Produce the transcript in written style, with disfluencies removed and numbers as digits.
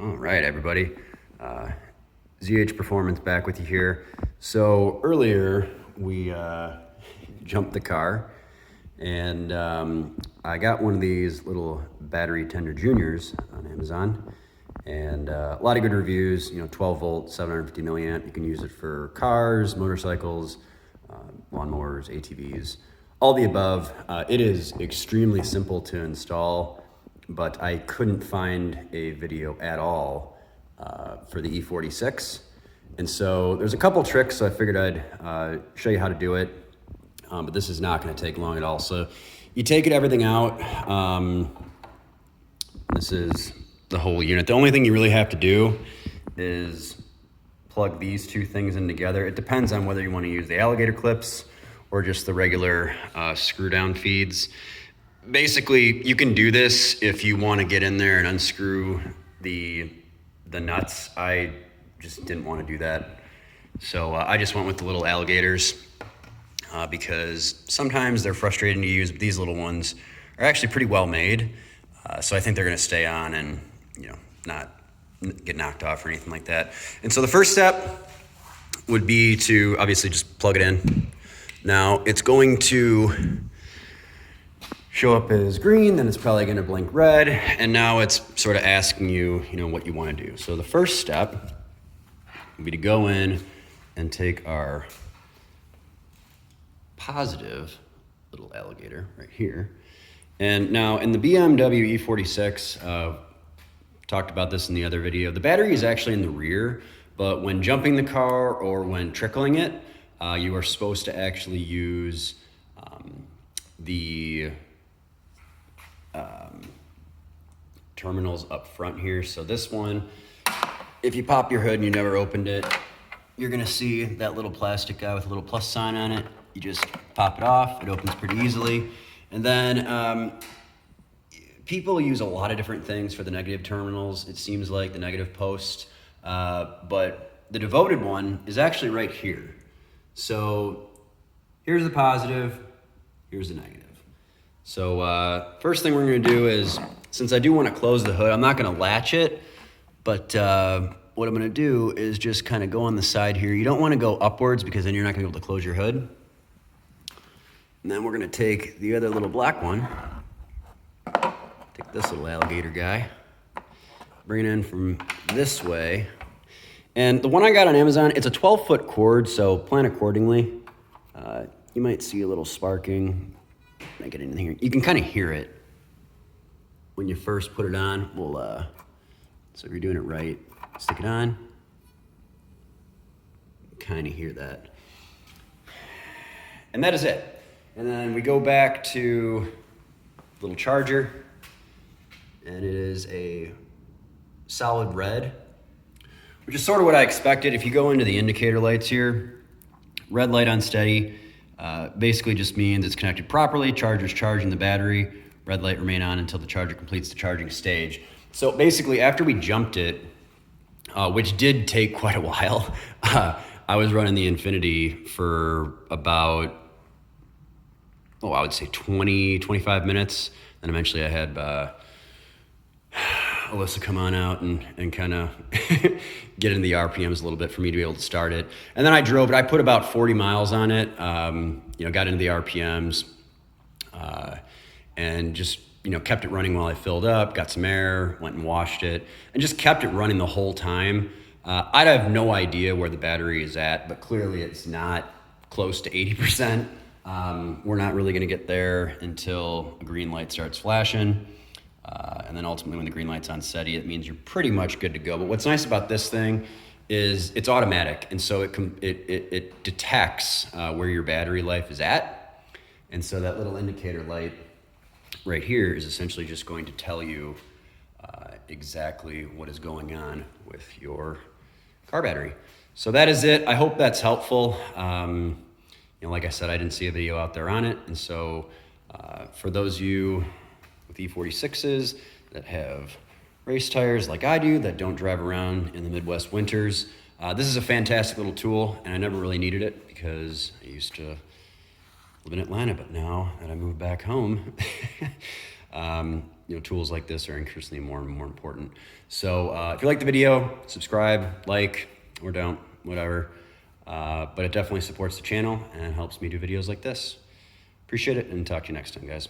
All right, everybody. ZH Performance back with you here. So earlier we jumped the car and I got one of these little battery tender juniors on Amazon, and a lot of good reviews. 12 volt, 750 milliamp. You can use it for cars, motorcycles, lawnmowers, ATVs, all the above. It is extremely simple to install, but I couldn't find a video at all for the E46. And so there's a couple tricks, so I figured I'd show you how to do it, but this is not gonna take long at all. So you take everything out. This is the whole unit. The only thing you really have to do is plug these two things in together. It depends on whether you wanna use the alligator clips or just the regular screw down feeds. Basically, you can do this if you want to get in there and unscrew the nuts. I just didn't want to do that. So I just went with the little alligators because sometimes they're frustrating to use, but these little ones are actually pretty well made. So I think they're going to stay on and not get knocked off or anything like that. And so the first step would be to obviously just plug it in. Now it's going to show up as green, then it's probably going to blink red, and now it's sort of asking you, what you want to do. So the first step would be to go in and take our positive little alligator right here. And now in the BMW E46, talked about this in the other video, the battery is actually in the rear, but when jumping the car or when trickling it, you are supposed to actually use the terminals up front here. So this one, if you pop your hood and you never opened it, you're gonna see that little plastic guy with a little plus sign on it. You just pop it off, it opens pretty easily. And then people use a lot of different things for the negative terminals. It seems like the negative post, but the devoted one is actually right here. So here's the positive, here's the negative. So first thing we're gonna do is, since I do wanna close the hood, I'm not gonna latch it, but what I'm gonna do is just kind of go on the side here. You don't wanna go upwards because then you're not gonna be able to close your hood. And then we're gonna take the other little black one, take this little alligator guy, bring it in from this way. And the one I got on Amazon, it's a 12-foot cord, so plan accordingly. You might see a little sparking. Not get anything here. You can kind of hear it when you first put it on. So if you're doing it right, stick it on. Kind of hear that. And that is it. And then we go back to the little charger, and it is a solid red, which is sort of what I expected. If you go into the indicator lights here, red light on steady, basically just means it's connected properly, charger's charging the battery, red light remain on until the charger completes the charging stage. So basically after we jumped it, which did take quite a while, I was running the Infinity for about, I would say 20, 25 minutes. Then eventually I had Alyssa come on out and kind of get into the RPMs a little bit for me to be able to start it. And then I drove it. I put about 40 miles on it, got into the RPMs, and just, kept it running while I filled up, got some air, went and washed it, and just kept it running the whole time. I have no idea where the battery is at, but clearly it's not close to 80%. We're not really gonna get there until a green light starts flashing. And then ultimately when the green light's on steady, it means you're pretty much good to go. But what's nice about this thing is it's automatic. And so it detects where your battery life is at. And so that little indicator light right here is essentially just going to tell you exactly what is going on with your car battery. So that is it. I hope that's helpful. Like I said, I didn't see a video out there on it. And so for those of you with E46s that have race tires like I do, that don't drive around in the Midwest winters, this is a fantastic little tool, and I never really needed it because I used to live in Atlanta, but now that I moved back home, tools like this are increasingly more and more important. So if you like the video, subscribe, like, or don't, whatever. But it definitely supports the channel and helps me do videos like this. Appreciate it, and talk to you next time, guys.